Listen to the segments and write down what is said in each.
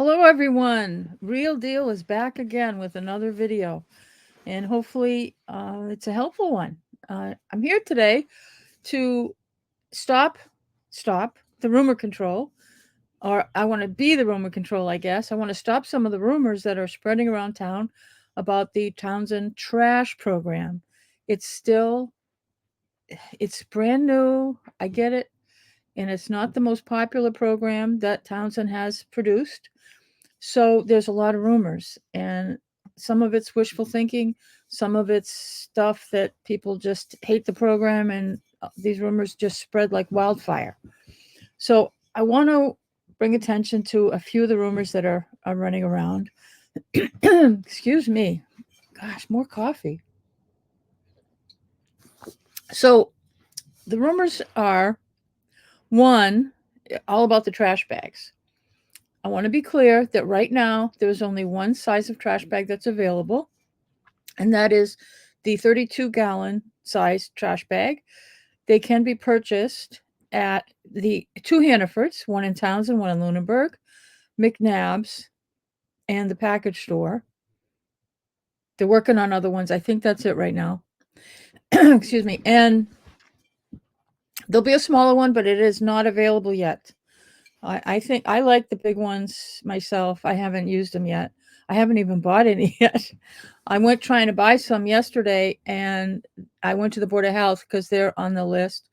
Hello everyone. Real Deal is back again with another video, and hopefully it's a helpful one. I'm here today to stop stop the rumor control, or I want to be the rumor control, I guess. I want to stop some of the rumors that are spreading around town about the Townsend trash program. It's still it's brand new. I get it, and it's not the most popular program that Townsend has produced. So there's a lot of rumors, and some of it's wishful thinking, some of it's stuff that people just hate the program, and these rumors just spread like wildfire. So I want to bring attention to a few of the rumors that are running around. Excuse me. Gosh, more coffee. So the rumors are one, all about the trash bags. I want to be clear that right now there's only one size of trash bag that's available, and that is the 32-gallon size trash bag. They can be purchased at the two Hannafords, one in Townsend, one in Lunenburg, McNabb's, and the package store. They're working on other ones. I think that's it right now. Excuse me. And there'll be a smaller one, but it is not available yet. I think I like the big ones myself. I haven't used them yet. I haven't even bought any yet. I went trying to buy some yesterday, and I went to the Board of Health because they're on the list,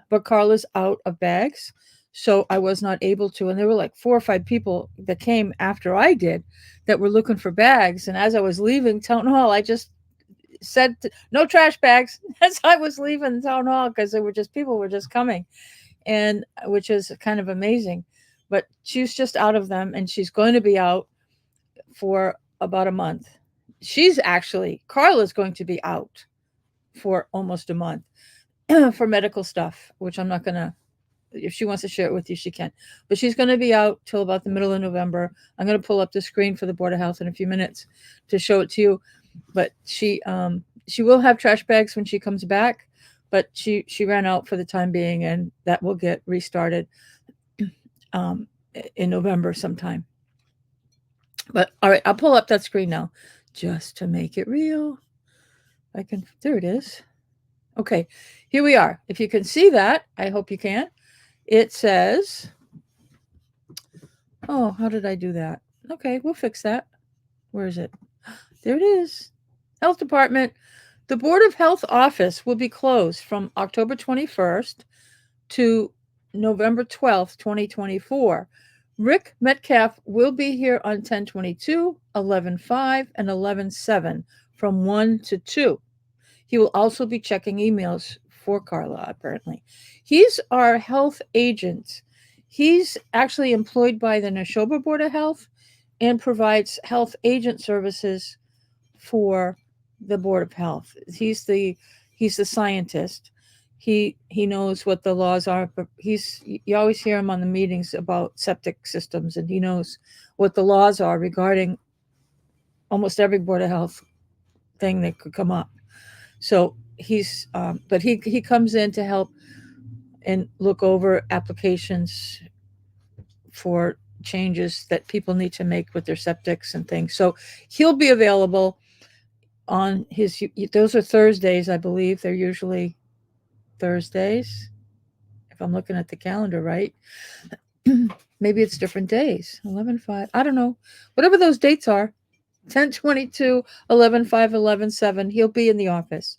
but Carla's out of bags. So I was not able to. And there were like 4 or 5 people that came after I did that were looking for bags. And as I was leaving town hall, I just said, no trash bags as I was leaving town hall, because there were just people were just coming, and which is kind of amazing. But she's just out of them, and she's going to be out for about a month. She's actually, Carla's going to be out for almost a month for medical stuff, which I'm not going to, if she wants to share it with you, she can. But she's going to be out till about the middle of November. I'm going to pull up the screen for the Board of Health in a few minutes to show it to you. But she will have trash bags when she comes back, but she ran out for the time being, and that will get restarted um, in November sometime. But all right, I'll pull up that screen now just to make it real. I can, there it is. Okay, here we are. If you can see that, I hope you can. It says, oh, how did I do that? Okay, we'll fix that. Where is it? There it is. Health Department. The Board of Health office will be closed from October 21st to November 12th, 2024. Rick Metcalf will be here on 10/22, 11/5, and 11/7 from 1 to 2. He will also be checking emails for Carla, apparently. He's our health agent. He's actually employed by the Neshoba Board of Health and provides health agent services for the Board of Health. He's the scientist. He knows what the laws are, but you always hear him on the meetings about septic systems, and he knows what the laws are regarding almost every Board of Health thing that could come up. So but he comes in to help and look over applications for changes that people need to make with their septics and things. So he'll be available on his, those are Thursdays, I believe. They're usually Thursdays, if I'm looking at the calendar right. Maybe it's different days. 11/5, I don't know. Whatever those dates are, 10/22, 11/5, 11/7, he'll be in the office.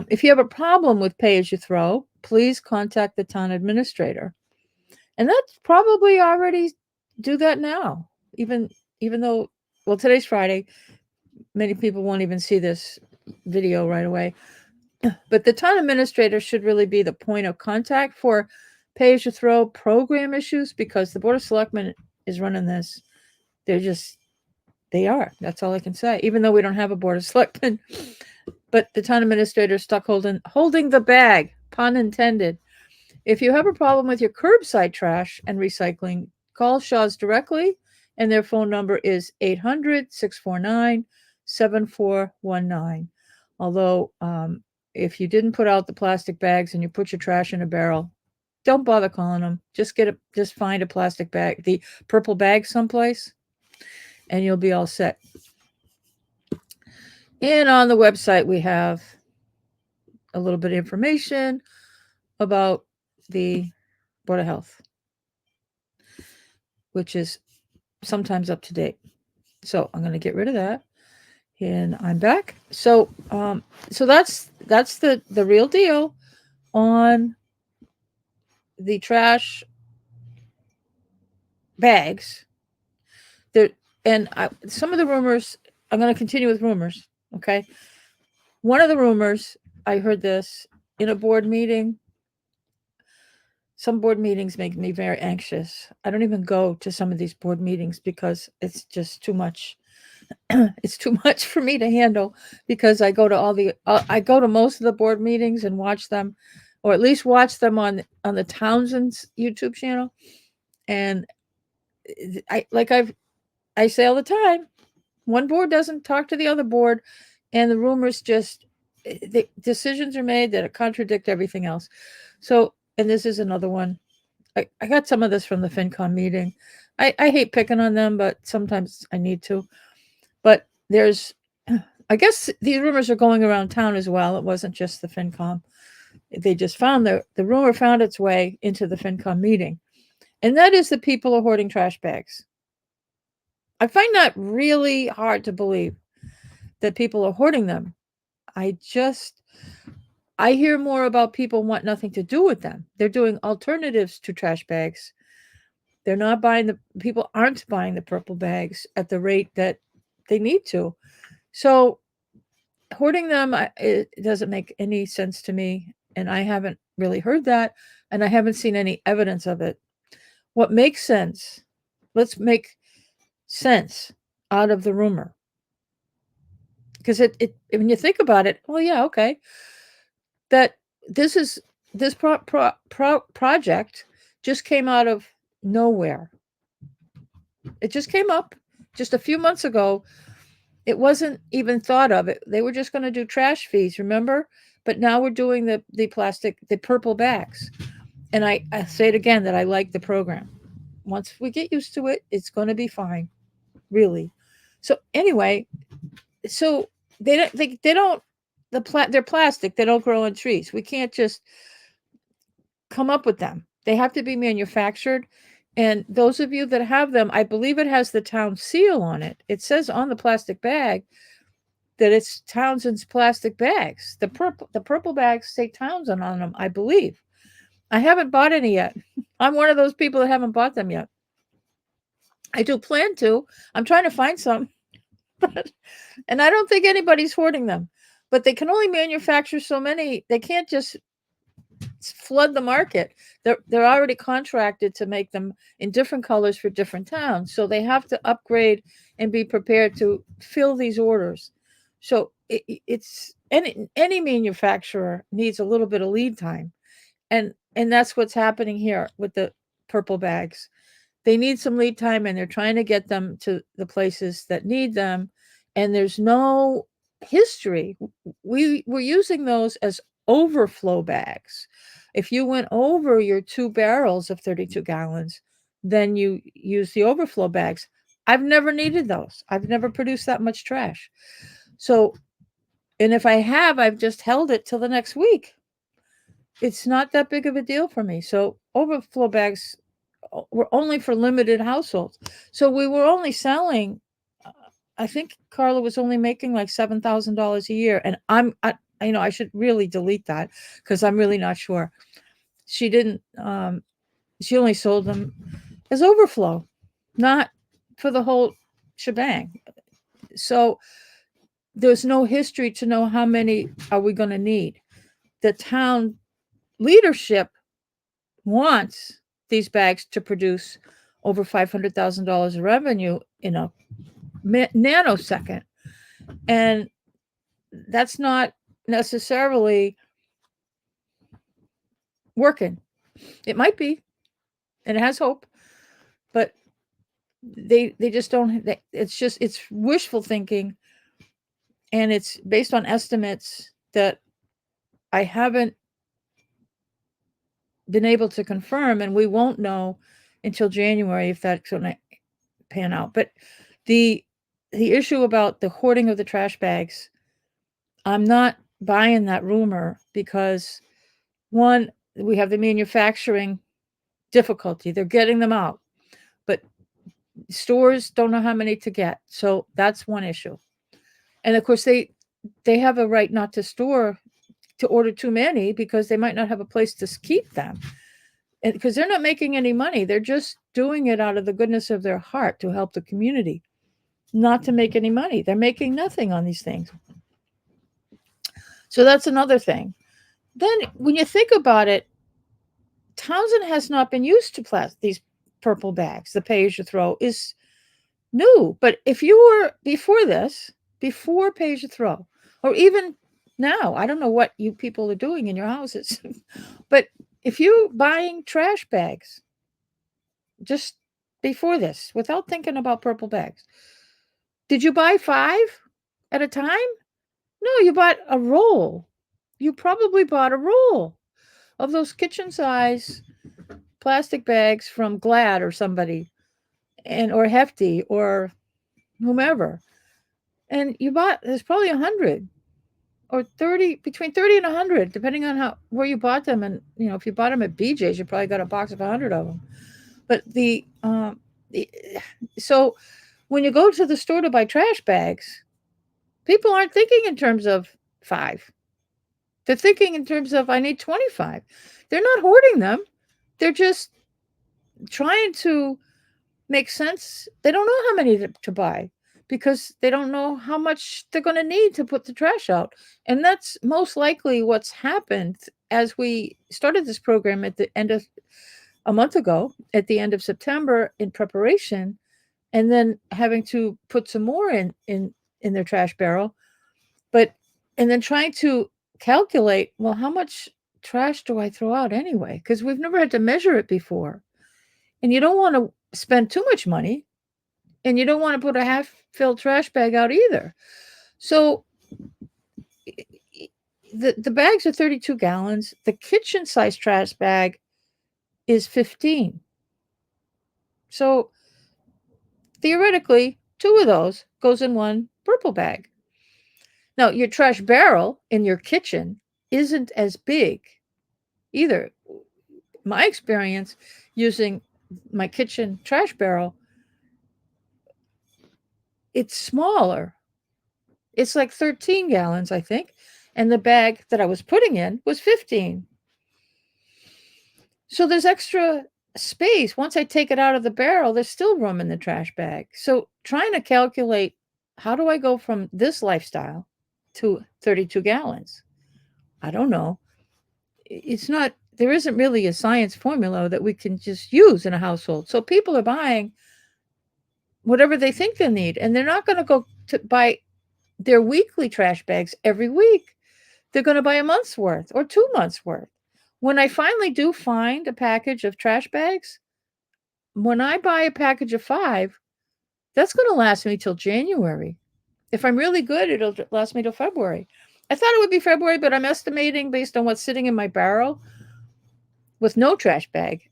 If you have a problem with pay as you throw, please contact the town administrator. And that's probably already do that now. Even though, well, today's Friday, many people won't even see this video right away. But the town administrator should really be the point of contact for pay as you throw program issues, because the Board of Selectmen is running this. They are. That's all I can say. Even though we don't have a Board of Selectmen, but the town administrator is stuck holding the bag, pun intended. If you have a problem with your curbside trash and recycling, call Shaw's directly, and their phone number is 800-649-7419. Although, if you didn't put out the plastic bags and you put your trash in a barrel, don't bother calling them. Just find a plastic bag, the purple bag someplace, and you'll be all set. And on the website, we have a little bit of information about the Board of Health, which is sometimes up to date. So I'm going to get rid of that, and I'm back. So that's the real deal on the trash bags. There and some of the rumors. I'm going to continue with rumors. Okay, one of the rumors I heard this in a board meeting. Some board meetings make me very anxious. I don't even go to some of these board meetings because it's just too much. It's too much for me to handle because I go to most of the board meetings and watch them, or at least watch them on the Townsend's YouTube channel. And I say all the time, one board doesn't talk to the other board, and the rumors just the decisions are made that contradict everything else. So, and this is another one. I got some of this from the FinCon meeting. I hate picking on them, but sometimes I need to. But there's, I guess these rumors are going around town as well. It wasn't just the FinCom. They just found the rumor found its way into the FinCom meeting. And that is that people are hoarding trash bags. I find that really hard to believe that people are hoarding them. I hear more about people want nothing to do with them. They're doing alternatives to trash bags. They're not buying people aren't buying the purple bags at the rate that they need to. So hoarding them, it doesn't make any sense to me, and I haven't really heard that, and I haven't seen any evidence of it. What makes sense? Let's make sense out of the rumor, because it when you think about it, well, yeah, okay, that this is this project just came out of nowhere. It just came up just a few months ago. It wasn't even thought of it. They were just going to do trash fees, remember? But now we're doing the purple bags. And I say it again that I like the program. Once we get used to it, it's going to be fine, really. So anyway, so they don't they're plastic. They don't grow on trees. We can't just come up with them. They have to be manufactured. And those of you that have them, I believe it has the town seal on it. It says on the plastic bag that it's Townsend's plastic bags. The purple bags say Townsend on them, I believe. I haven't bought any yet. I'm one of those people that haven't bought them yet. I do plan to. I'm trying to find some. And I don't think anybody's hoarding them. But they can only manufacture so many. They can't just flood the market. They're already contracted to make them in different colors for different towns. So they have to upgrade and be prepared to fill these orders. So it's any manufacturer needs a little bit of lead time. And that's what's happening here with the purple bags. They need some lead time, and they're trying to get them to the places that need them, and there's no history. We're using those as overflow bags. If you went over your 2 barrels of 32 gallons, then you use the overflow bags. I've never needed those. I've never produced that much trash. So, and if I have, I've just held it till the next week. It's not that big of a deal for me. So overflow bags were only for limited households. So we were only selling, I think Carla was only making like $7,000 a year. And I should really delete that because I'm really not sure. She didn't, she only sold them as overflow, not for the whole shebang. So there's no history to know how many are we going to need. The town leadership wants these bags to produce over $500,000 of revenue in a nanosecond. And that's not necessarily working. It might be, and it has hope, but they just don't. It's wishful thinking, and it's based on estimates that I haven't been able to confirm, and we won't know until January if that's going to pan out. But the the issue about the hoarding of the trash bags, I'm not buying that rumor because one, we have the manufacturing difficulty. They're getting them out, but stores don't know how many to get. So that's one issue. And of course they have a right not to store to order too many because they might not have a place to keep them. And because they're not making any money, they're just doing it out of the goodness of their heart to help the community, not to make any money. They're making nothing on these things. So that's another thing. Then when you think about it, Townsend has not been used to these purple bags. The pay as you throw is new. But if you were before this, before pay as you throw, or even now, I don't know what you people are doing in your houses, but if you buying trash bags just before this, without thinking about purple bags, did you buy 5 at a time? No, you bought a roll. You probably bought a roll of those kitchen size plastic bags from Glad or somebody, and or Hefty or whomever. And you bought, there's probably 100 or 30, between 30 and 100, depending on how where you bought them. And if you bought them at BJ's, you probably got a box of 100 of them. But the so when you go to the store to buy trash bags, people aren't thinking in terms of 5. They're thinking in terms of I need 25. They're not hoarding them. They're just trying to make sense. They don't know how many to buy because they don't know how much they're going to need to put the trash out. And that's most likely what's happened as we started this program at the end of a month ago, at the end of September in preparation, and then having to put some more in their trash barrel. But and then trying to calculate, well, how much trash do I throw out anyway? Because we've never had to measure it before. And you don't want to spend too much money, and you don't want to put a half filled trash bag out either. So the bags are 32 gallons. The kitchen size trash bag is 15. So theoretically, 2 of those goes in one purple bag. Now, your trash barrel in your kitchen isn't as big either. My experience using my kitchen trash barrel, it's smaller. It's like 13 gallons, I think. And the bag that I was putting in was 15. So there's extra space. Once I take it out of the barrel, there's still room in the trash bag. So trying to calculate how do I go from this lifestyle to 32 gallons? I don't know. It's not, there isn't really a science formula that we can just use in a household. So people are buying whatever they think they need, and they're not going to go to buy their weekly trash bags every week. They're going to buy a month's worth or 2 months worth. When I finally do find a package of trash bags, when I buy a package of 5, that's going to last me till January. If I'm really good, it'll last me till February. I thought it would be February, but I'm estimating based on what's sitting in my barrel with no trash bag,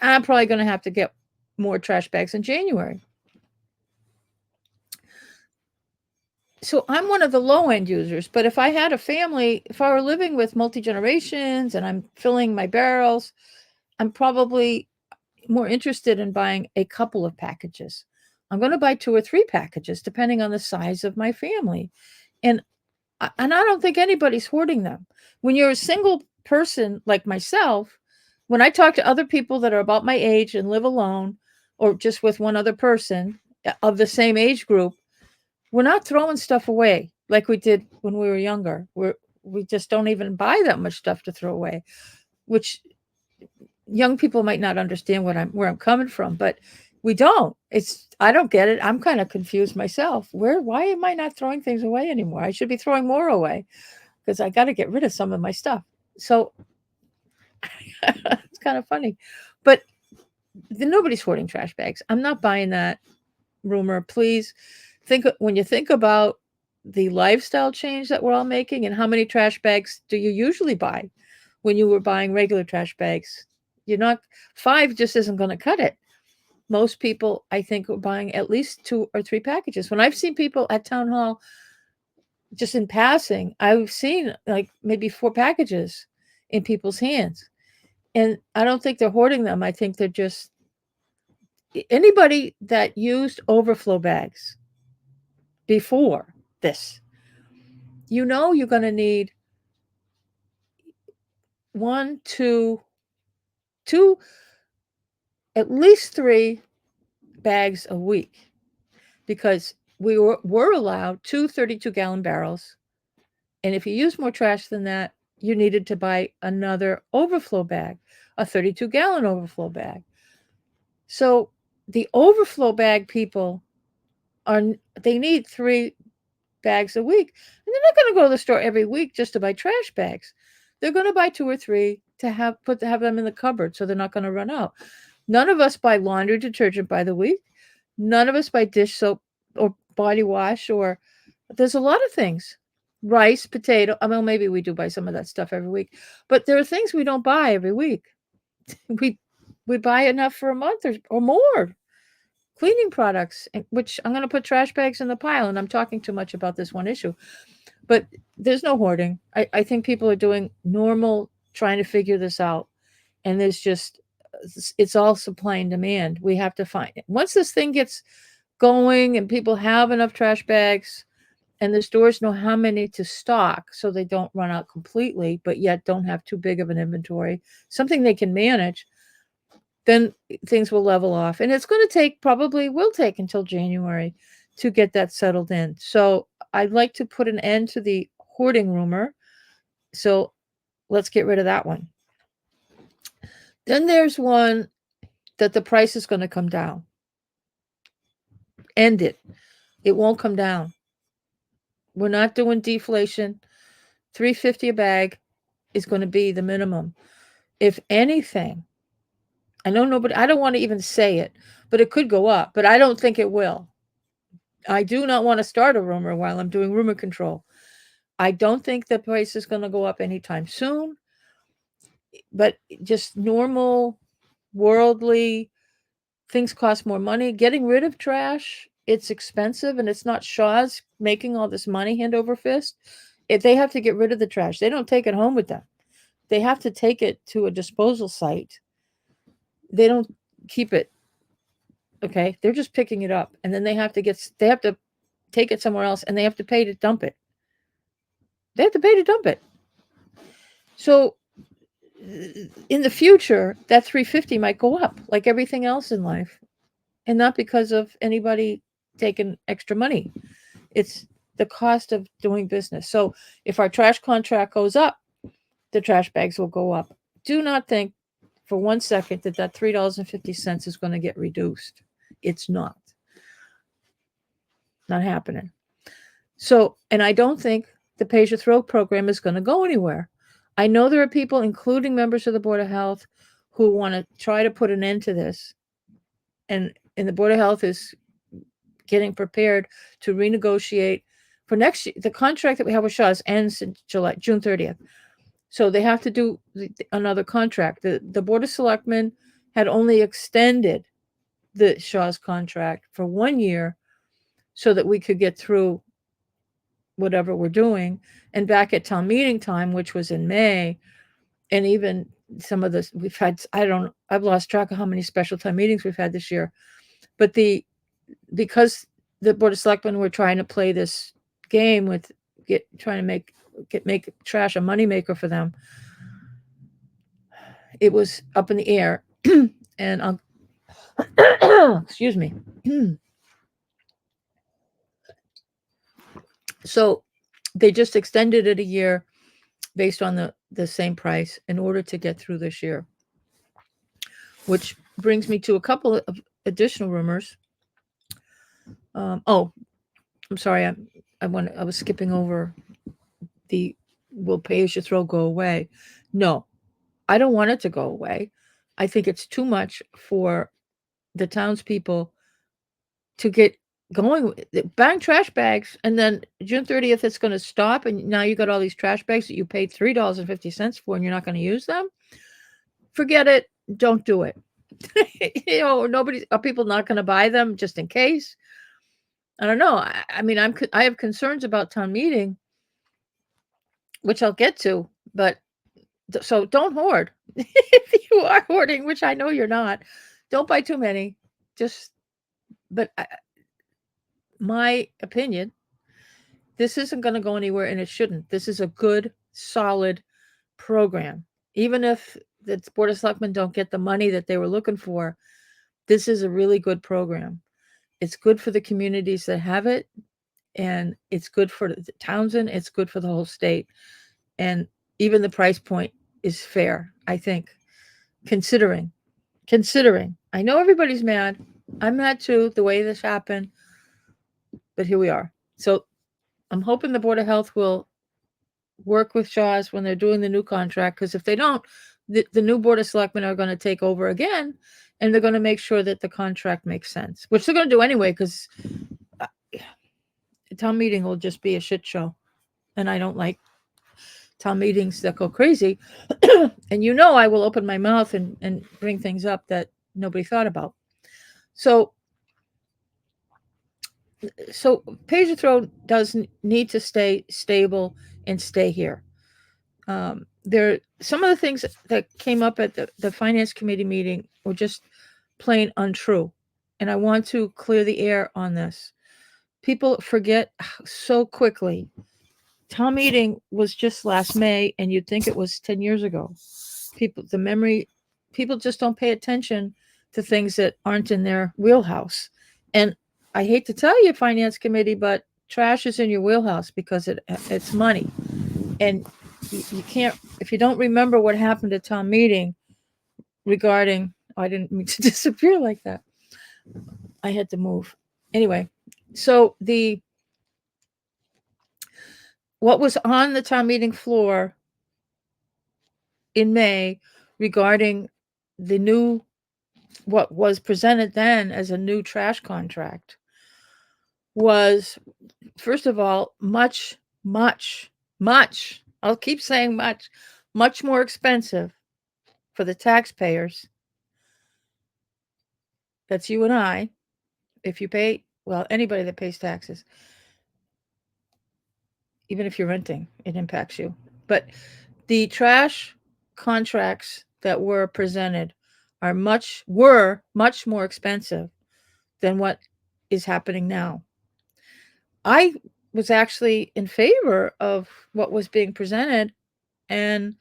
I'm probably going to have to get more trash bags in January. So I'm one of the low end users, but if I had a family, if I were living with multi generations and I'm filling my barrels, I'm probably more interested in buying a couple of packages. I'm going to buy 2 or 3 packages depending on the size of my family. And I don't think anybody's hoarding them. When you're a single person like myself, when I talk to other people that are about my age and live alone or just with one other person of the same age group, we're not throwing stuff away like we did when we were younger. We just don't even buy that much stuff to throw away, which young people might not understand where I'm coming from, but we don't. I don't get it. I'm kind of confused myself. Why am I not throwing things away anymore? I should be throwing more away because I got to get rid of some of my stuff. So it's kind of funny, but nobody's hoarding trash bags. I'm not buying that rumor. Please when you think about the lifestyle change that we're all making and how many trash bags do you usually buy? when you were buying regular trash bags. You're not, five just isn't going to cut it. Most people, I think, are buying at least 2 or 3 packages. When I've seen people at town hall, just in passing, I've seen like maybe 4 packages in people's hands. And I don't think they're hoarding them. I think they're just, anybody that used overflow bags before this, you're going to need one, two, at least 3 bags a week, because we were allowed 2 32-gallon barrels. And if you use more trash than that, you needed to buy another overflow bag, a 32-gallon overflow bag. So the overflow bag people are, they need 3 bags a week. And they're not going to go to the store every week just to buy trash bags. They're going to buy 2 or 3 to have them in the cupboard, so they're not going to run out. None of us buy laundry detergent by the week. None of us buy dish soap or body wash, or there's a lot of things. Rice, potato. I mean, maybe we do buy some of that stuff every week, but there are things we don't buy every week. We we buy enough for a month or more. Cleaning products, which I'm going to put trash bags in the pile, and I'm talking too much about this one issue. But there's no hoarding. I think people are doing normal, trying to figure this out. And there's just, it's all supply and demand. We have to find it. Once this thing gets going and people have enough trash bags and the stores know how many to stock so they don't run out completely, but yet don't have too big of an inventory, something they can manage, then things will level off. And it's going to take, probably will take until January to get that settled in. So I'd like to put an end to the hoarding rumor. So let's get rid of that one. Then there's one that the price is going to come down. End it. It won't come down. We're not doing deflation. $3.50 a bag is going to be the minimum. If anything, I know nobody, I don't want to even say it, but it could go up, but I don't think it will. I do not want to start a rumor while I'm doing rumor control. I don't think the price is going to go up anytime soon, but just normal, worldly things cost more money. Getting rid of trash, it's expensive, and it's not Shaw's making all this money hand over fist. If they have to get rid of the trash, they don't take it home with them. They have to take it to a disposal site. They don't keep it. Okay, they're just picking it up, and then they have to take it somewhere else, and they have to pay to dump it. They have to pay to dump it. So in the future, that 350 might go up like everything else in life, and not because of anybody taking extra money. It's the cost of doing business. So if our trash contract goes up, the trash bags will go up. Do not think for 1 second that $3.50 is going to get reduced. It's not. Not happening. So, and I don't think the Pay As You Throw program is going to go anywhere. I know there are people, including members of the Board of Health, who want to try to put an end to this. And the Board of Health is getting prepared to renegotiate for next year. The contract that we have with Shaw's ends in June 30th. So they have to do another contract. The Board of Selectmen had only extended the Shaw's contract for 1 year so that we could get through whatever we're doing. And back at town meeting time, which was in May, and even some of this, we've had, I've lost track of how many special town meetings we've had this year. But because the Board of Selectmen were trying to play this game with trying to make trash a moneymaker for them, it was up in the air. And I'll excuse me. So they just extended it a year based on the same price in order to get through this year. Which brings me to a couple of additional rumors. Oh, I'm sorry. I was skipping over the will Pay As You Throw go away. No, I don't want it to go away. I think it's too much for the townspeople to get buying trash bags, and then June 30th it's going to stop, and now you got all these trash bags that you paid $3.50 for, and you're not going to use them. Forget it. Don't do it. Nobody are people not going to buy them just in case. I don't know. I mean, I have concerns about town meeting, which I'll get to, but so don't hoard. If you are hoarding, which I know you're not, don't buy too many. Just, but my opinion, this isn't going to go anywhere, and it shouldn't. This is a good, solid program. Even if the Board of Selectmen don't get the money that they were looking for, this is a really good program. It's good for the communities that have it, and it's good for Townsend. It's good for the whole state, and even the price point is fair, I think, considering. I know everybody's mad. I'm mad too, the way this happened, but here we are. So I'm hoping the Board of Health will work with Shaw's when they're doing the new contract, because if they don't, the new Board of Selectmen are going to take over again, and they're going to make sure that the contract makes sense, which they're going to do anyway, because town meeting will just be a shit show. And I don't like town meetings that go crazy. And I will open my mouth and bring things up that nobody thought about. So Page's Road does need to stay stable and stay here. There, some of the things that came up at the finance committee meeting were just plain untrue, and I want to clear the air on this. People forget so quickly. Town meeting was just last May, and you'd think it was 10 years ago. People just don't pay attention to things that aren't in their wheelhouse. And I hate to tell you, finance committee, but trash is in your wheelhouse because it's money. And you can't, if you don't remember what happened at town meeting regarding, I didn't mean to disappear like that. I had to move. Anyway, so what was on the town meeting floor in May regarding what was presented then as a new trash contract was, first of all, much, I'll keep saying much more expensive for the taxpayers. That's you and I. If you pay, well, anybody that pays taxes, even if you're renting, it impacts you. But the trash contracts that were presented were much more expensive than what is happening now. I was actually in favor of what was being presented, and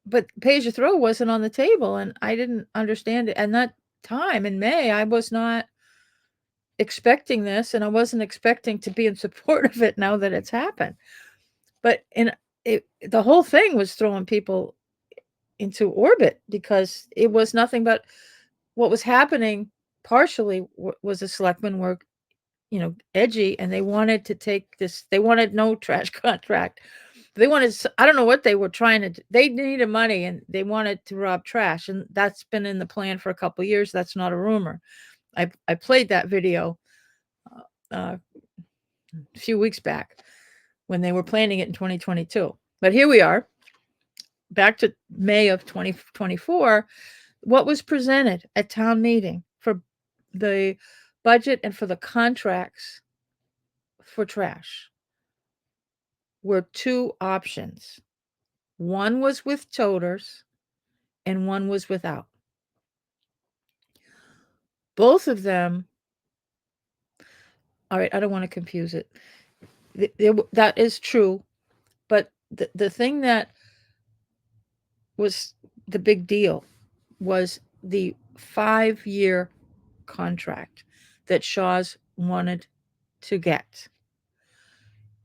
but pay as you throw wasn't on the table, and I didn't understand it. And that time in May, I was not expecting this, and I wasn't expecting to be in support of it now that it's happened. But the whole thing was throwing people into orbit, because it was nothing but what was happening. Partially was the selectmen were, edgy, and they wanted to take this. They wanted no trash contract. They wanted, I don't know what they were trying to do. They needed money, and they wanted to rob trash, and that's been in the plan for a couple of years. That's not a rumor. I played that video a few weeks back when they were planning it in 2022. But here we are, back to May of 2024. What was presented at town meeting for the budget and for the contracts for trash were two options. One was with toters and one was without. Both of them, all right, I don't want to confuse it. That is true, but the thing that was the big deal was the 5-year contract that Shaw's wanted to get.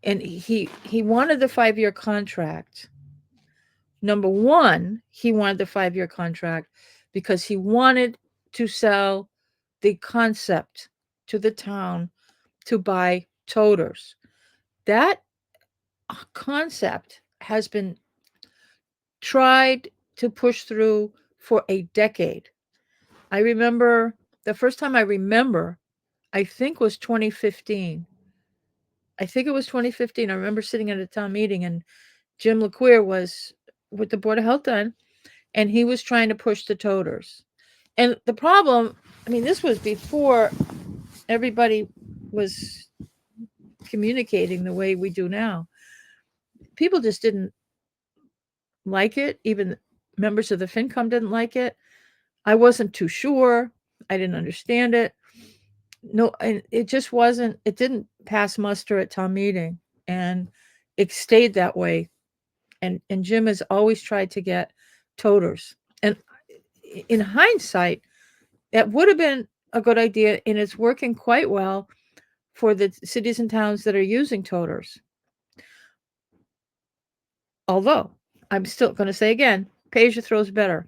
And he wanted the 5-year contract. Number one, he wanted the 5-year contract because he wanted to sell the concept to the town to buy toters. That concept has been tried to push through for a decade. I remember the first time I remember I think was 2015. I think it was 2015. I remember sitting at a town meeting and Jim LeQueer was with the Board of Health then, and he was trying to push the toters. And the problem, I mean, this was before everybody was communicating the way we do now. People just didn't like it. Even members of the FinCom didn't like it. I wasn't too sure. I didn't understand it. No, and it just wasn't, it didn't pass muster at town meeting. And it stayed that way. And Jim has always tried to get toters. And in hindsight, that would have been a good idea, and it's working quite well for the cities and towns that are using toters. Although, I'm still going to say again, pay as you throw is better.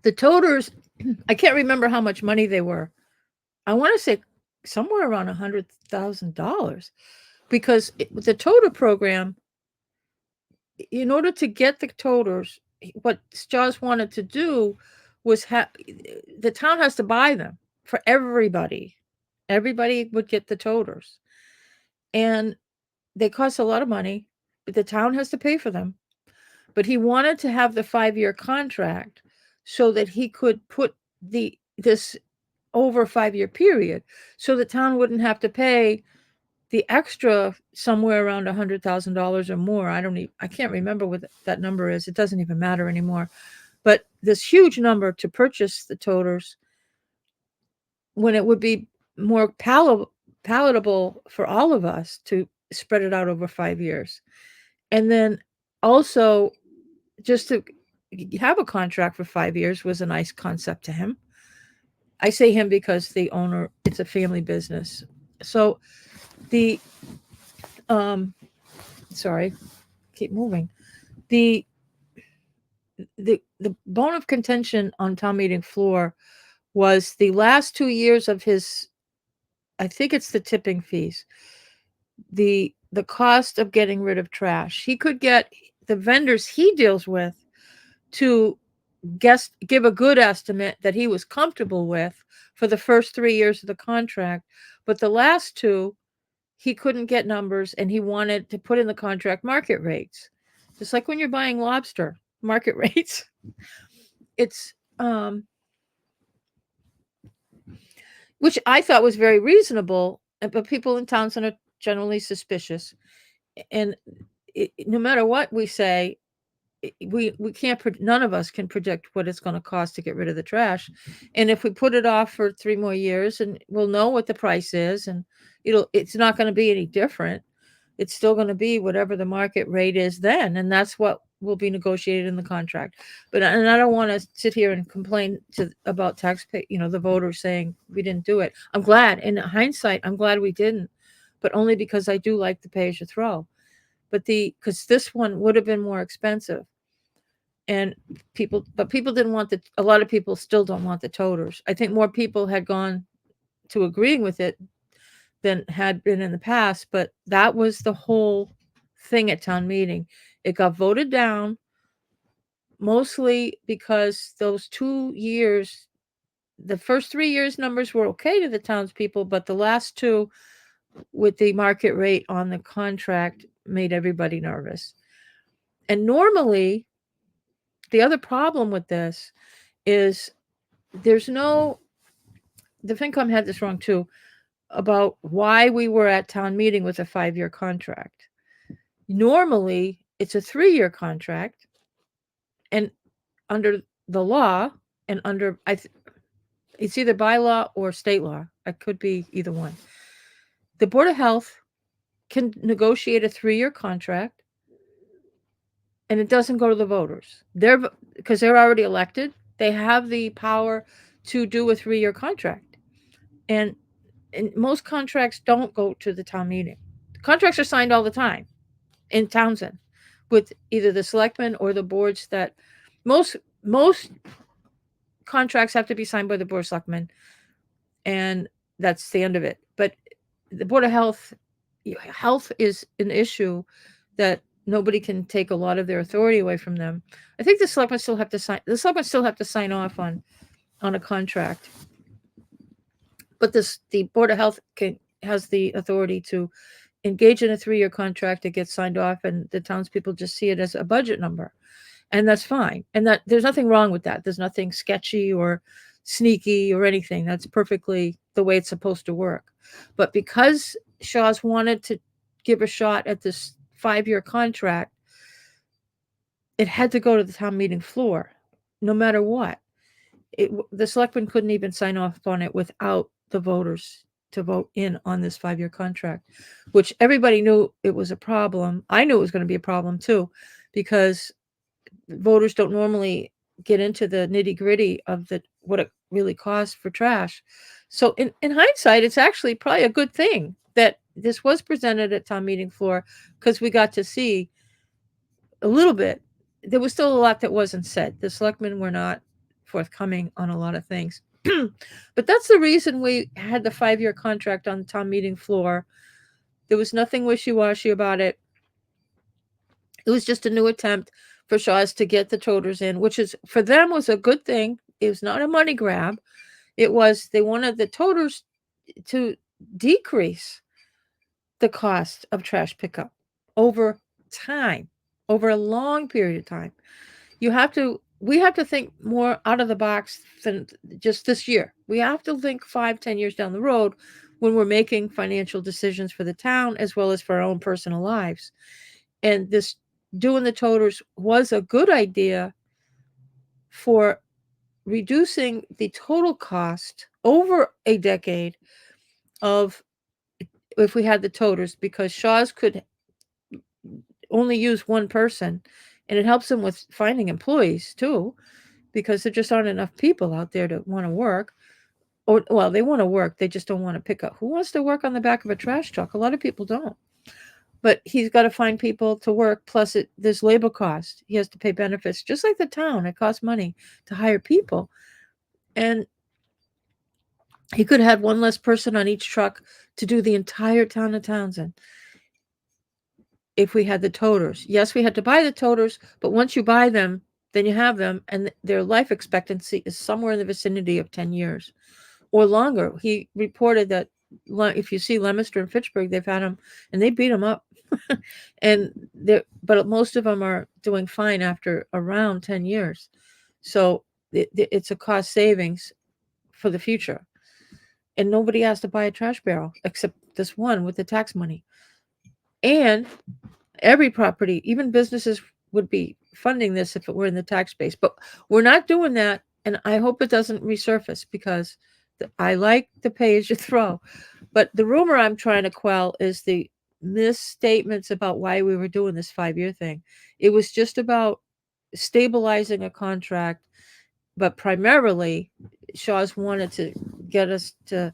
The toters, I can't remember how much money they were. I want to say somewhere around $100,000 because the toter program, in order to get the toters, what Jaws wanted to do was the town has to buy them for everybody. Everybody would get the toters. And they cost a lot of money, but the town has to pay for them. But he wanted to have the 5-year contract so that he could put this over a 5-year period, so the town wouldn't have to pay the extra somewhere around $100,000 or more. I can't remember what that number is. It doesn't even matter anymore. But this huge number to purchase the toters when it would be more palatable for all of us to spread it out over 5 years. And then also just to have a contract for 5 years was a nice concept to him. I say him because the owner, it's a family business. So the sorry, keep moving. The bone of contention on town meeting floor was the last 2 years of his, I think it's the tipping fees. The cost of getting rid of trash. He could get the vendors he deals with to give a good estimate that he was comfortable with for the first 3 years of the contract, but the last 2 he couldn't get numbers, and he wanted to put in the contract market rates. Just like when you're buying lobster, market rates. It's which I thought was very reasonable, but people in Townsend are generally suspicious. And no matter what we say, we can't, none of us can predict what it's going to cost to get rid of the trash. And if we put it off for 3 more years, and we'll know what the price is, and it's not going to be any different. It's still going to be whatever the market rate is then, and that's what will be negotiated in the contract. But and I don't want to sit here and complain about taxpayer, the voters saying we didn't do it. I'm glad, in hindsight, I'm glad we didn't, but only because I do like the pay as you throw. But because this one would have been more expensive, and people didn't want a lot of people still don't want the toters. I think more people had gone to agreeing with it than had been in the past, but that was the whole thing at town meeting. It got voted down mostly because those 2 years, the first 3 years numbers were okay to the townspeople, but the last 2 with the market rate on the contract made everybody nervous. And normally, the other problem with this is the FinCom had this wrong too, about why we were at town meeting with a 5-year contract. Normally, it's a 3-year contract, and under the law, and under it's either by law or state law. It could be either one. The Board of Health can negotiate a 3-year contract, and it doesn't go to the voters. Because they're already elected, they have the power to do a 3-year contract. And most contracts don't go to the town meeting. Contracts are signed all the time in Townsend with either the selectmen or the boards that most contracts have to be signed by the board of selectmen, and that's the end of it. But the Board of Health is an issue that nobody can take a lot of their authority away from them. I think the selectmen still have to sign off on a contract. But the Board of Health has the authority to engage in a 3-year contract. It gets signed off, and the townspeople just see it as a budget number, and that's fine. And that there's nothing wrong with that. There's nothing sketchy or sneaky or anything. That's perfectly the way it's supposed to work. But because Shaw's wanted to give a shot at this 5-year contract, it had to go to the town meeting floor, no matter what. The selectmen couldn't even sign off on it without the voters to vote in on this 5-year contract, which everybody knew it was a problem. I knew it was going to be a problem too, because voters don't normally get into the nitty gritty of what it really costs for trash. So in hindsight, it's actually probably a good thing that this was presented at town meeting floor, because we got to see a little bit. There was still a lot that wasn't said. The selectmen were not forthcoming on a lot of things. But that's the reason we had the 5-year contract on the town meeting floor. There was nothing wishy-washy about it. It was just a new attempt for Shaw's to get the toters in, which is for them was a good thing. It was not a money grab. It was they wanted the toters to decrease the cost of trash pickup over time, over a long period of time. We have to think more out of the box than just this year. We have to think 5-10 years down the road when we're making financial decisions for the town as well as for our own personal lives. And this doing the toters was a good idea for reducing the total cost over a decade of if we had the toters, because Shaw's could only use one person, and it helps them with finding employees too, because there just aren't enough people out there to want to work. Or well, they want to work, they just don't want to pick up. Who wants to work on the back of a trash truck? A lot of people don't. But he's got to find people to work, plus there's labor cost. He has to pay benefits, just like the town. It costs money to hire people. And he could have had one less person on each truck to do the entire town of Townsend if we had the toters. Yes, we had to buy the toters, but once you buy them, then you have them, and their life expectancy is somewhere in the vicinity of 10 years or longer. He reported that if you see Leominster and Fitchburg, they've had them, and they beat them up. But most of them are doing fine after around 10 years. So it's a cost savings for the future. And nobody has to buy a trash barrel except this one with the tax money. And every property, even businesses, would be funding this if it were in the tax base. But we're not doing that, and I hope it doesn't resurface, because I like the pay as you throw. But the rumor I'm trying to quell is the misstatements about why we were doing this 5-year thing. It was just about stabilizing a contract, but primarily Shaw's wanted to get us to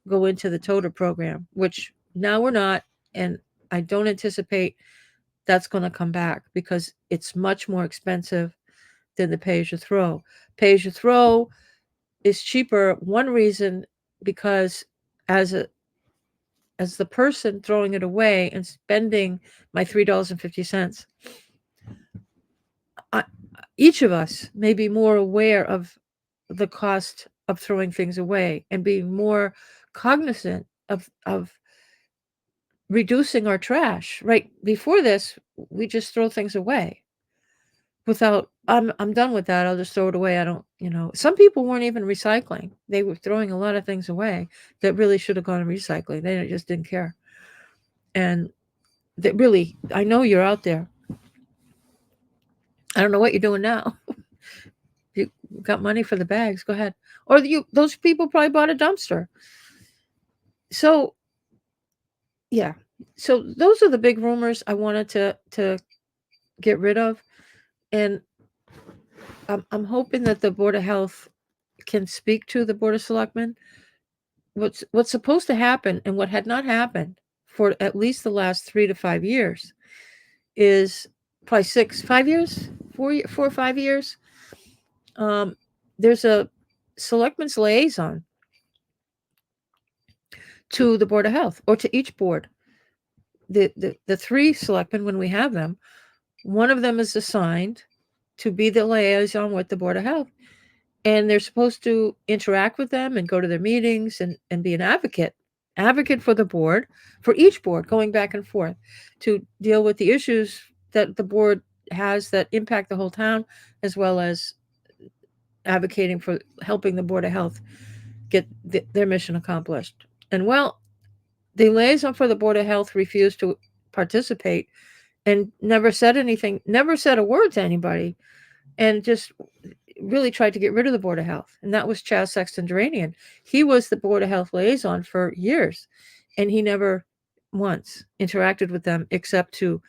go into the toter program, which now we're not, and I don't anticipate that's going to come back, because it's much more expensive than the pay as you throw. Pay as you throw is cheaper. One reason, because as the person throwing it away and spending my $3.50, each of us may be more aware of the cost of throwing things away and being more cognizant of reducing our trash. Right before this, we just throw things away without I'm done with that, I'll just throw it away. I don't, some people weren't even recycling. They were throwing a lot of things away that really should have gone to recycling. They just didn't care. And that really, I know you're out there. I don't know what you're doing now. You got money for the bags, go ahead. Or those people probably bought a dumpster. So yeah. So those are the big rumors I wanted to get rid of. And I'm hoping that the Board of Health can speak to the Board of Selectmen. What's supposed to happen, and what had not happened for at least the last 3 to 5 years, is probably 5 years, 4 or 5 years. There's a selectmen's liaison to the Board of Health, or to each board. The 3 selectmen, when we have them, one of them is assigned to be the liaison with the Board of Health. and they're supposed to interact with them and go to their meetings and be an advocate for the board, for each board, going back and forth to deal with the issues that the board has that impact the whole town, as well as advocating for helping the Board of Health get their mission accomplished. And well, the liaison for the Board of Health refused to participate and never said anything, never said a word to anybody, and just really tried to get rid of the Board of Health. And that was Chaz Sexton Duranian. He was the Board of Health liaison for years, and he never once interacted with them except to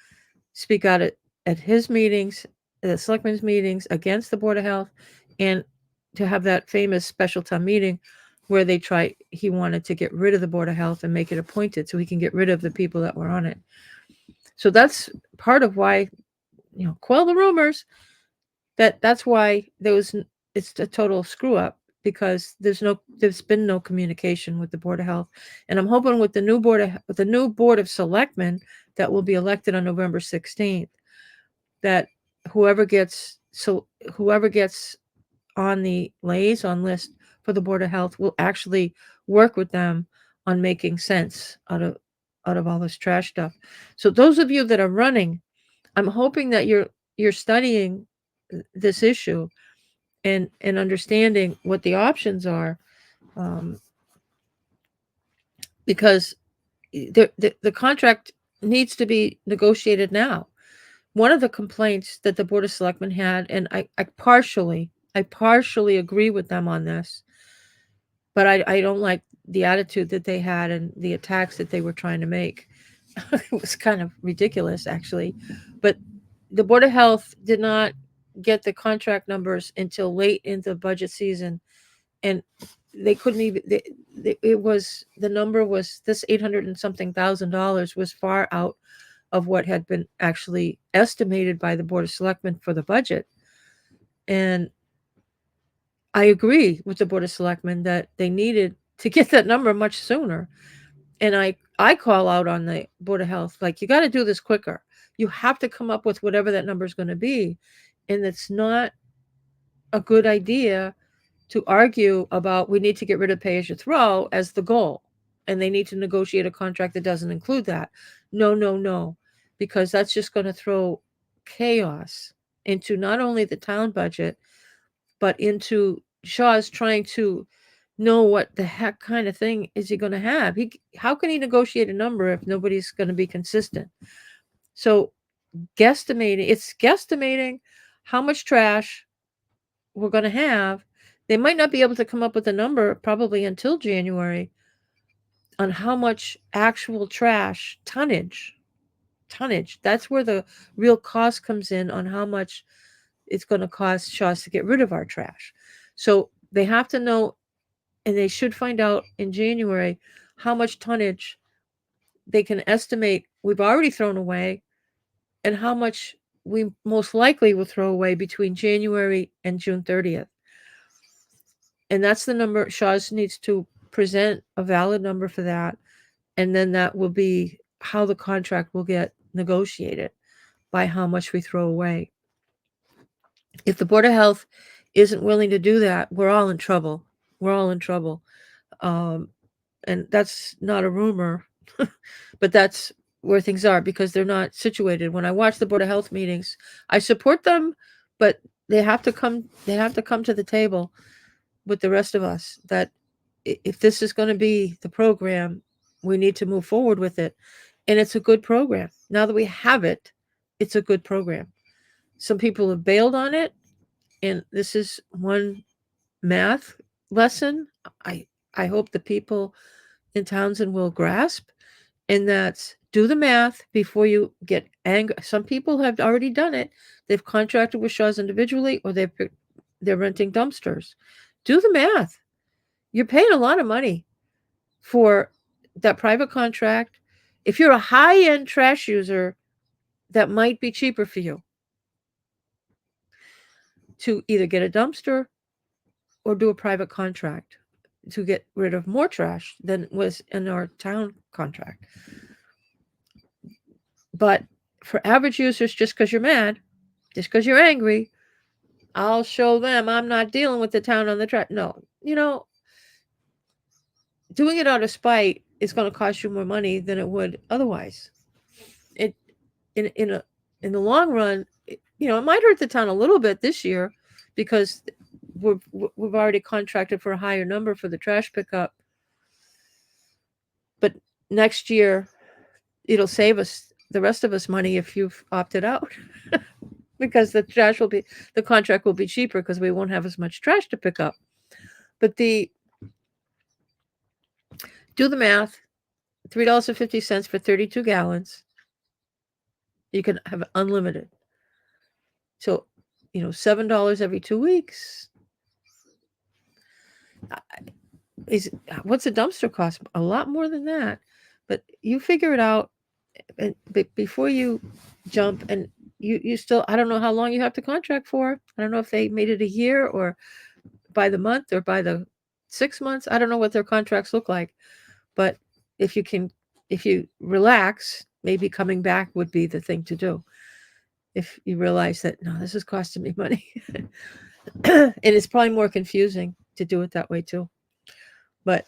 speak out at his meetings, the selectmen's meetings against the Board of Health, and to have that famous special town meeting where he wanted to get rid of the Board of Health and make it appointed so he can get rid of the people that were on it. So that's part of why, quell the rumors. That's why it's a total screw up, because there's been no communication with the Board of Health. And I'm hoping with the new board of selectmen that will be elected on November 16th, that whoever gets on the liaison list for the Board of Health will actually work with them on making sense out of all this trash stuff. So those of you that are running, I'm hoping that you're studying this issue and understanding what the options are, um, because the contract needs to be negotiated now. One of the complaints that the Board of Selectmen had, and I partially agree with them on this, but I don't like the attitude that they had and the attacks that they were trying to make. It was kind of ridiculous, actually. But the Board of Health did not get the contract numbers until late into the budget season, and they couldn't even. The number was this 800 and something $1,000 was far out of what had been actually estimated by the Board of Selectmen for the budget. And I agree with the Board of Selectmen that they needed to get that number much sooner. And I call out on the Board of Health, like, you got to do this quicker. You have to come up with whatever that number is going to be. And it's not a good idea to argue about we need to get rid of pay as you throw as the goal. And they need to negotiate a contract that doesn't include that. No, because that's just going to throw chaos into not only the town budget, but into Shaw's trying to know what the heck kind of thing is he going to have. How can he negotiate a number if nobody's going to be consistent? So guesstimating how much trash we're going to have. They might not be able to come up with a number probably until January on how much actual trash tonnage. That's where the real cost comes in, on how much it's going to cost Shaw's to get rid of our trash. So they have to know, and they should find out in January how much tonnage they can estimate we've already thrown away and how much we most likely will throw away between January and June 30th. And that's the number. Shaw's needs to present a valid number for that. And then that will be how the contract will get negotiated, by how much we throw away. If the Board of Health isn't willing to do that, we're all in trouble. And that's not a rumor, but that's where things are, because they're not situated. When I watch the Board of Health meetings, I support them, but they have to come to the table with the rest of us, that if this is going to be the program, we need to move forward with it. And it's a good program. Now that we have it, it's a good program. Some people have bailed on it, and this is one math lesson I hope the people in Townsend will grasp, and that's do the math before you get angry. Some people have already done it. They've contracted with Shaw's individually, or they're renting dumpsters. Do the math. You're paying a lot of money for that private contract. If you're a high-end trash user, that might be cheaper for you to either get a dumpster or do a private contract to get rid of more trash than was in our town contract. But for average users, just because you're mad, just because you're angry, I'll show them I'm not dealing with the town on the trash. No, doing it out of spite is going to cost you more money than it would otherwise. It in the long run, it might hurt the town a little bit this year because we've already contracted for a higher number for the trash pickup, but next year it'll save us the rest of us money if you've opted out because the contract will be cheaper because we won't have as much trash to pick up. But the do the math, $3.50 for 32 gallons. You can have unlimited. So, $7 every 2 weeks. Is what's a dumpster cost? A lot more than that. But you figure it out, and before you jump, and you still, I don't know how long you have to contract for. I don't know if they made it a year or by the month or by the 6 months. I don't know what their contracts look like. But if you can, if you relax, maybe coming back would be the thing to do. If you realize that, no, this is costing me money. And it's probably more confusing to do it that way too. But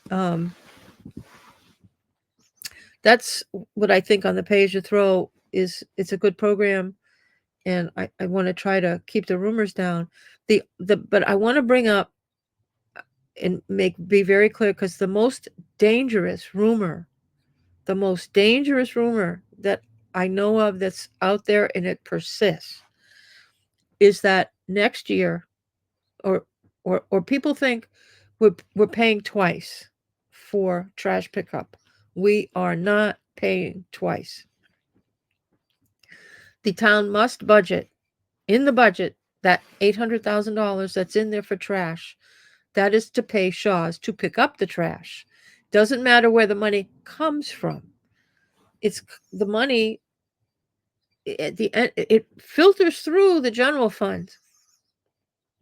that's what I think on the pay as you throw is it's a good program, and I want to try to keep the rumors down. But I want to bring up and be very clear, because the most dangerous rumor that I know of that's out there and it persists is that next year, or or people think we're paying twice for trash pickup. We are not paying twice. The town must budget in the budget that $800,000 that's in there for trash. That is to pay Shaw's to pick up the trash. Doesn't matter where the money comes from. It's the money at the end, it filters through the general fund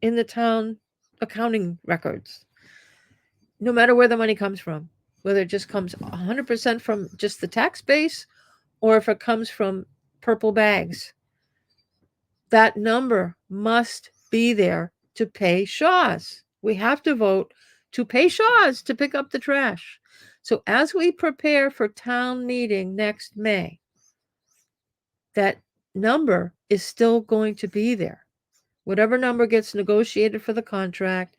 in the town accounting records. No matter where the money comes from, whether it just comes 100% from just the tax base or if it comes from purple bags, that number must be there to pay Shaw's. We have to vote to pay Shaw's to pick up the trash. So as we prepare for town meeting next May, that number is still going to be there. Whatever number gets negotiated for the contract,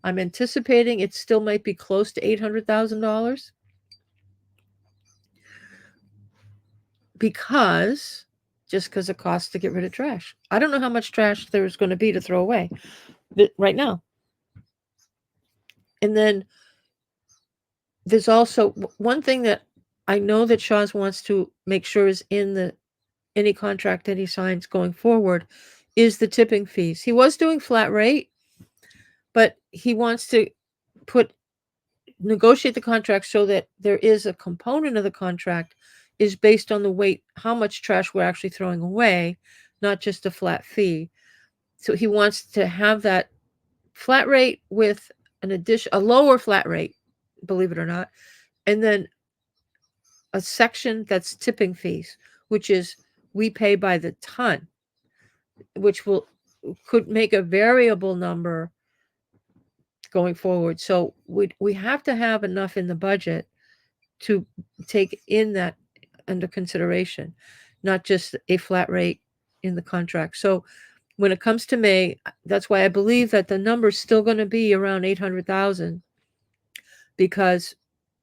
I'm anticipating it still might be close to $800,000 because it costs to get rid of trash. I don't know how much trash there's going to be to throw away right now. And then there's also one thing that I know that Shaw's wants to make sure is in any contract that he signs going forward is the tipping fees. He was doing flat rate, but he wants to negotiate the contract so that there is a component of the contract is based on the weight, how much trash we're actually throwing away, not just a flat fee. So he wants to have that flat rate with a lower flat rate, believe it or not, and then a section that's tipping fees, which is we pay by the ton, which could make a variable number going forward. So we have to have enough in the budget to take in that under consideration, not just a flat rate in the contract. So when it comes to May, that's why I believe that the number is still going to be around 800,000 because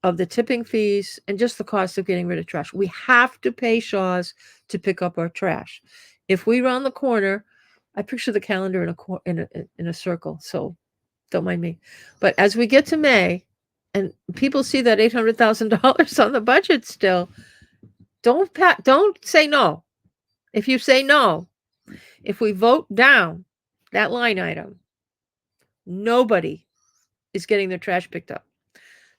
of the tipping fees and just the cost of getting rid of trash. We have to pay Shaw's to pick up our trash. If we round the corner, I picture the calendar in a circle, so don't mind me. But as we get to May, and people see that $800,000 on the budget still, don't say no. If you say no, if we vote down that line item, nobody is getting their trash picked up.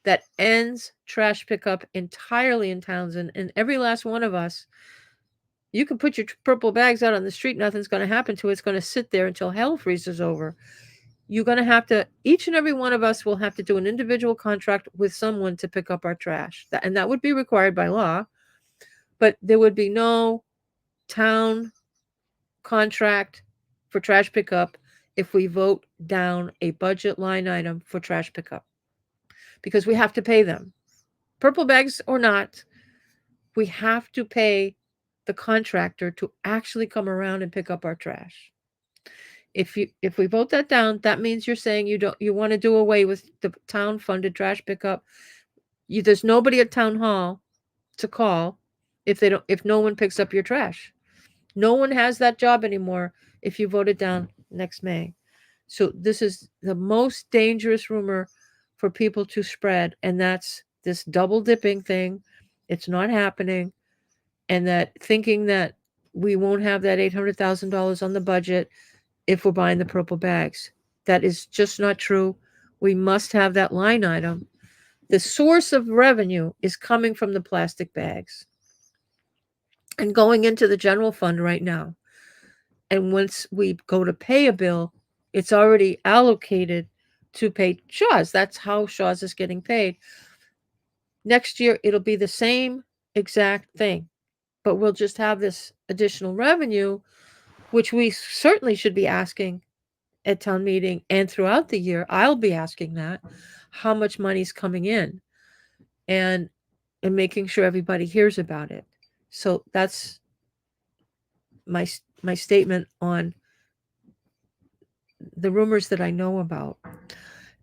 That ends trash pickup entirely in Townsend, and every last one of us, you can put your purple bags out on the street, nothing's going to happen to it. It's going to sit there until hell freezes over. You're going to have to, each and every one of us will have to do an individual contract with someone to pick up our trash. And that would be required by law, but there would be no town contract for trash pickup if we vote down a budget line item for trash pickup because we have to pay them. Purple bags or not, we have to pay the contractor to actually come around and pick up our trash. If we vote that down, that means you're saying you want to do away with the town funded trash pickup. There's nobody at town hall to call if no one picks up your trash. No one has that job anymore if you vote it down next May. So this is the most dangerous rumor for people to spread, and that's this double dipping thing. It's not happening, and that thinking that we won't have that $800,000 on the budget if we're buying the purple bags. That is just not true. We must have that line item. The source of revenue is coming from the plastic bags and going into the general fund right now. And once we go to pay a bill, it's already allocated to pay Shaw's. That's how Shaw's is getting paid. Next year, it'll be the same exact thing, but we'll just have this additional revenue, which we certainly should be asking at town meeting and throughout the year. I'll be asking that, how much money's coming in, and making sure everybody hears about it. So that's my statement on the rumors that I know about.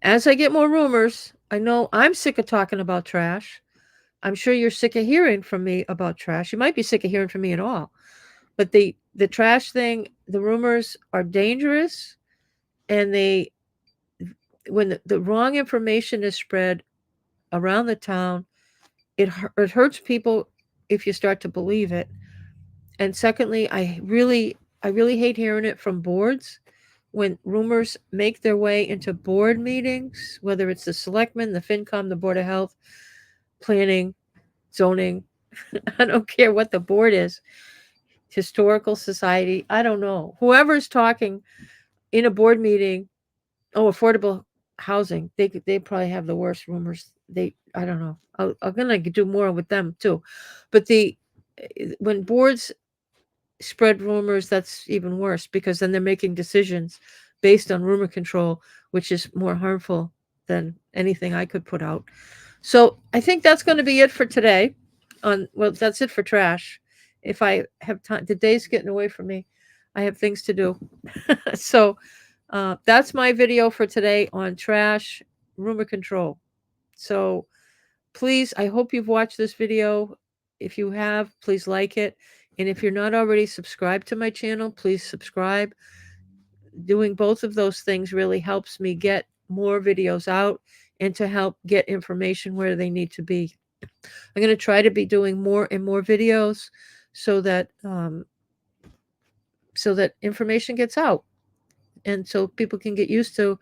As I get more rumors, I know I'm sick of talking about trash. I'm sure you're sick of hearing from me about trash. You might be sick of hearing from me at all. But the trash thing, the rumors are dangerous, and when the wrong information is spread around the town, it hurts people if you start to believe it. And secondly, I really hate hearing it from boards. When rumors make their way into board meetings, whether it's the selectmen, the FinCom, the Board of Health, planning, zoning, I don't care what the board is, historical society, I don't know. Whoever's talking in a board meeting, affordable housing, they probably have the worst rumors. I don't know. I'm gonna do more with them too. But when boards spread rumors, that's even worse, because then they're making decisions based on rumor control, which is more harmful than anything I could put out. So I think that's going to be it for today. That's it for trash. If I have time, the day's getting away from me. I have things to do. So that's my video for today on trash rumor control. So please, I hope you've watched this video. If you have, please like it. And if you're not already subscribed to my channel, please subscribe. Doing both of those things really helps me get more videos out and to help get information where they need to be. I'm going to try to be doing more and more videos so that information gets out, and so people can get used to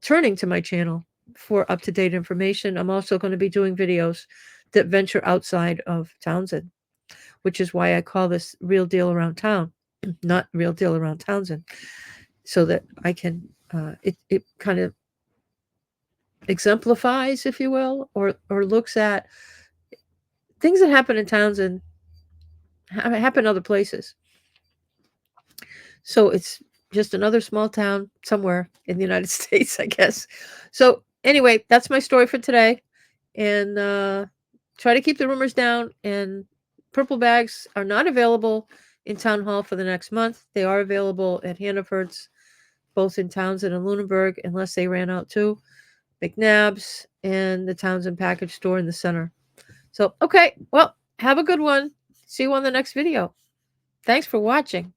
turning to my channel for up-to-date information. I'm also going to be doing videos that venture outside of Townsend, which is why I call this Real Deal Around Town, not Real Deal Around Townsend, so that I can, it kind of exemplifies, if you will, or looks at things that happen in Townsend, happen other places. So it's just another small town somewhere in the United States, I guess. So anyway, that's my story for today. And try to keep the rumors down. And purple bags are not available in Town Hall for the next month. They are available at Hannaford's, both in Townsend and Lunenburg, unless they ran out too. McNabb's and the Townsend package store in the center. So, okay, well, have a good one. See you on the next video. Thanks for watching.